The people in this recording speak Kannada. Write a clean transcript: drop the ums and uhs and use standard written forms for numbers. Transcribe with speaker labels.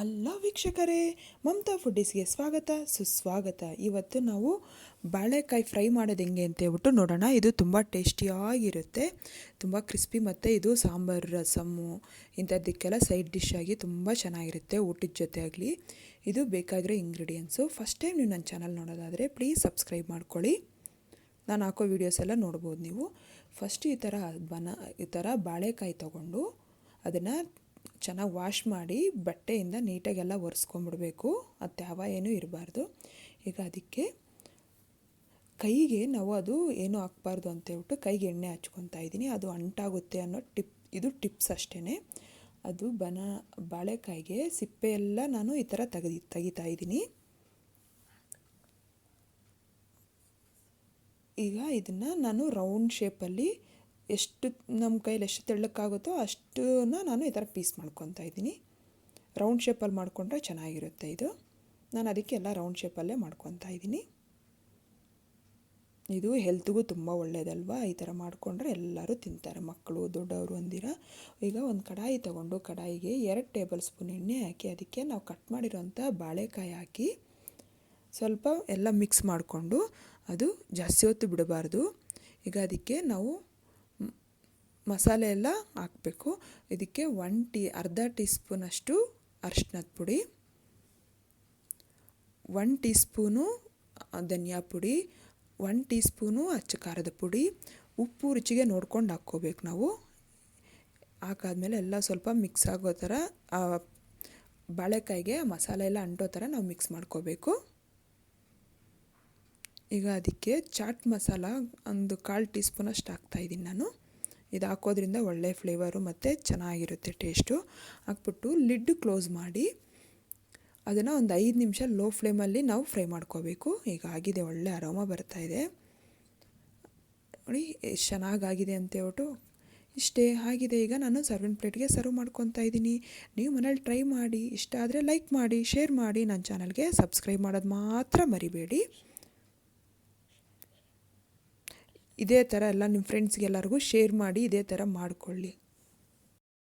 Speaker 1: ಹಲೋ ವೀಕ್ಷಕರೇ, ಮಮತಾ ಫುಡೀಸ್ಗೆ ಸ್ವಾಗತ ಸುಸ್ವಾಗತ. ಇವತ್ತು ನಾವು ಬಾಳೆಕಾಯಿ ಫ್ರೈ ಮಾಡೋದು ಹೆಂಗೆ ಅಂತ ಹೇಳ್ಬಿಟ್ಟು ನೋಡೋಣ. ಇದು ತುಂಬ ಟೇಸ್ಟಿಯಾಗಿರುತ್ತೆ, ತುಂಬ ಕ್ರಿಸ್ಪಿ, ಮತ್ತು ಇದು ಸಾಂಬಾರು, ರಸಮ್ಮು ಇಂಥದ್ದಕ್ಕೆಲ್ಲ ಸೈಡ್ ಡಿಶ್ ಆಗಿ ತುಂಬ ಚೆನ್ನಾಗಿರುತ್ತೆ ಊಟದ ಜೊತೆ ಆಗಲಿ. ಇದು ಬೇಕಾಗಿರೋ ಇಂಗ್ರೀಡಿಯೆಂಟ್ಸು. ಫಸ್ಟ್ ಟೈಮ್ ನೀವು ನನ್ನ ಚಾನಲ್ ನೋಡೋದಾದರೆ ಪ್ಲೀಸ್ ಸಬ್ಸ್ಕ್ರೈಬ್ ಮಾಡ್ಕೊಳ್ಳಿ. ನಾನು ಹಾಕೋ ವೀಡಿಯೋಸ್ ಎಲ್ಲ ನೋಡ್ಬೋದು ನೀವು. ಫಸ್ಟ್ ಈ ಥರ ಬಾಳೆಕಾಯಿ ತೊಗೊಂಡು ಅದನ್ನು ಚೆನ್ನಾಗಿ ವಾಶ್ ಮಾಡಿ ಬಟ್ಟೆಯಿಂದ ನೀಟಾಗೆಲ್ಲ ಒರೆಸ್ಕೊಂಬಿಡ್ಬೇಕು. ಅದು ತ್ಯಾವ ಏನೂ ಇರಬಾರ್ದು. ಈಗ ಅದಕ್ಕೆ ಕೈಗೆ ನಾವು ಅದು ಏನೂ ಹಾಕ್ಬಾರ್ದು ಅಂತೇಳ್ಬಿಟ್ಟು ಕೈಗೆ ಎಣ್ಣೆ ಹಚ್ಕೊತಾ ಇದ್ದೀನಿ. ಅದು ಅಂಟಾಗುತ್ತೆ ಅನ್ನೋ ಇದು ಟಿಪ್ಸ್ ಅಷ್ಟೇ. ಅದು ಬಾಳೆಕಾಯಿಗೆ ಸಿಪ್ಪೆ ಎಲ್ಲ ನಾನು ಈ ಥರ ತೆಗಿತಾ ಇದ್ದೀನಿ. ಈಗ ಇದನ್ನು ನಾನು ರೌಂಡ್ ಶೇಪಲ್ಲಿ ಎಷ್ಟು ನಮ್ಮ ಕೈಯಲ್ಲಿ ಎಷ್ಟು ತೆಳ್ಳಕ್ಕಾಗುತ್ತೋ ಅಷ್ಟನ್ನ ನಾನು ಈ ಥರ ಪೀಸ್ ಮಾಡ್ಕೊತಾ ಇದ್ದೀನಿ. ರೌಂಡ್ ಶೇಪಲ್ಲಿ ಮಾಡಿಕೊಂಡ್ರೆ ಚೆನ್ನಾಗಿರುತ್ತೆ ಇದು. ನಾನು ಅದಕ್ಕೆ ಎಲ್ಲ ರೌಂಡ್ ಶೇಪಲ್ಲೇ ಮಾಡ್ಕೊತಾ ಇದ್ದೀನಿ. ಇದು ಹೆಲ್ತ್ಗೂ ತುಂಬ ಒಳ್ಳೆಯದಲ್ವಾ. ಈ ಥರ ಮಾಡಿಕೊಂಡ್ರೆ ಎಲ್ಲರೂ ತಿಂತಾರೆ, ಮಕ್ಕಳು ದೊಡ್ಡವರು ಅಂದಿರ. ಈಗ ಒಂದು ಕಡಾಯಿ ತೊಗೊಂಡು ಕಡಾಯಿಗೆ 2 ಟೇಬಲ್ ಸ್ಪೂನ್ ಎಣ್ಣೆ ಹಾಕಿ ಅದಕ್ಕೆ ನಾವು ಕಟ್ ಮಾಡಿರೋಂಥ ಬಾಳೆಕಾಯಿ ಹಾಕಿ ಸ್ವಲ್ಪ ಎಲ್ಲ ಮಿಕ್ಸ್ ಮಾಡಿಕೊಂಡು, ಅದು ಜಾಸ್ತಿ ಹೊತ್ತು ಬಿಡಬಾರ್ದು. ಈಗ ಅದಕ್ಕೆ ನಾವು ಮಸಾಲೆ ಎಲ್ಲ ಹಾಕಬೇಕು. ಇದಕ್ಕೆ ಅರ್ಧ ಟೀ ಸ್ಪೂನಷ್ಟು ಅರಿಶಿನದ ಪುಡಿ, 1 ಟೀ ಸ್ಪೂನು ಧನಿಯಾ ಪುಡಿ, 1 ಟೀ ಸ್ಪೂನು ಅಚ್ಚ ಖಾರದ ಪುಡಿ, ಉಪ್ಪು ರುಚಿಗೆ ನೋಡ್ಕೊಂಡು ಹಾಕ್ಕೋಬೇಕು ನಾವು. ಹಾಕಾದ್ಮೇಲೆ ಎಲ್ಲ ಸ್ವಲ್ಪ ಮಿಕ್ಸ್ ಆಗೋ ಥರ ಬಾಳೆಕಾಯಿಗೆ ಮಸಾಲೆ ಎಲ್ಲ ಅಂಟೋ ಥರ ನಾವು ಮಿಕ್ಸ್ ಮಾಡ್ಕೋಬೇಕು. ಈಗ ಅದಕ್ಕೆ ಚಾಟ್ ಮಸಾಲ ಒಂದು 1/4 ಟೀ ಸ್ಪೂನಷ್ಟು ಹಾಕ್ತಾಯಿದ್ದೀನಿ ನಾನು. ಇದು ಹಾಕೋದ್ರಿಂದ ಒಳ್ಳೆ ಫ್ಲೇವರು ಮತ್ತು ಚೆನ್ನಾಗಿರುತ್ತೆ ಟೇಸ್ಟು. ಹಾಕ್ಬಿಟ್ಟು ಲಿಡ್ ಕ್ಲೋಸ್ ಮಾಡಿ ಅದನ್ನು ಒಂದು 5 ನಿಮಿಷ ಲೋ ಫ್ಲೇಮಲ್ಲಿ ನಾವು ಫ್ರೈ ಮಾಡ್ಕೋಬೇಕು. ಈಗ ಆಗಿದೆ, ಒಳ್ಳೆ ಅರೋಮ ಬರ್ತಾಯಿದೆ ನೋಡಿ, ಎಷ್ಟು ಚೆನ್ನಾಗಾಗಿದೆ ಅಂತೇಳ್ಬಿಟ್ಟು. ಇಷ್ಟೇ ಆಗಿದೆ. ಈಗ ನಾನು ಸರ್ವಿಂಗ್ ಪ್ಲೇಟ್ಗೆ ಸರ್ವ್ ಮಾಡ್ಕೊತಾ ಇದ್ದೀನಿ. ನೀವು ಮನೇಲಿ ಟ್ರೈ ಮಾಡಿ. ಇಷ್ಟ ಆದರೆ ಲೈಕ್ ಮಾಡಿ, ಶೇರ್ ಮಾಡಿ. ನನ್ನ ಚಾನಲ್ಗೆ ಸಬ್ಸ್ಕ್ರೈಬ್ ಮಾಡೋದು ಮಾತ್ರ ಮರಿಬೇಡಿ. ಇದೇ ಥರ ಎಲ್ಲ ನಿಮ್ಮ ಫ್ರೆಂಡ್ಸ್ಗೆಲ್ಲರಿಗೂ ಶೇರ್ ಮಾಡಿ ಇದೇ ಥರ ಮಾಡಿಕೊಳ್ಳಿ.